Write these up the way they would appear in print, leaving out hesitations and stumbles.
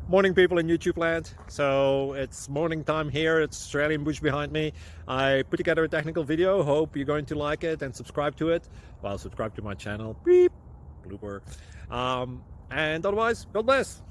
Morning, people in YouTube land. So it's morning time here. It's Australian bush behind me. I put together a technical video. Hope you're going to like it and subscribe to it. Well, subscribe to my channel. Beep, blooper. And otherwise, God bless.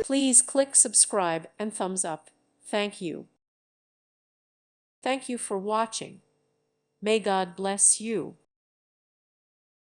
Please click subscribe and thumbs up. Thank you. Thank you for watching. May God bless you.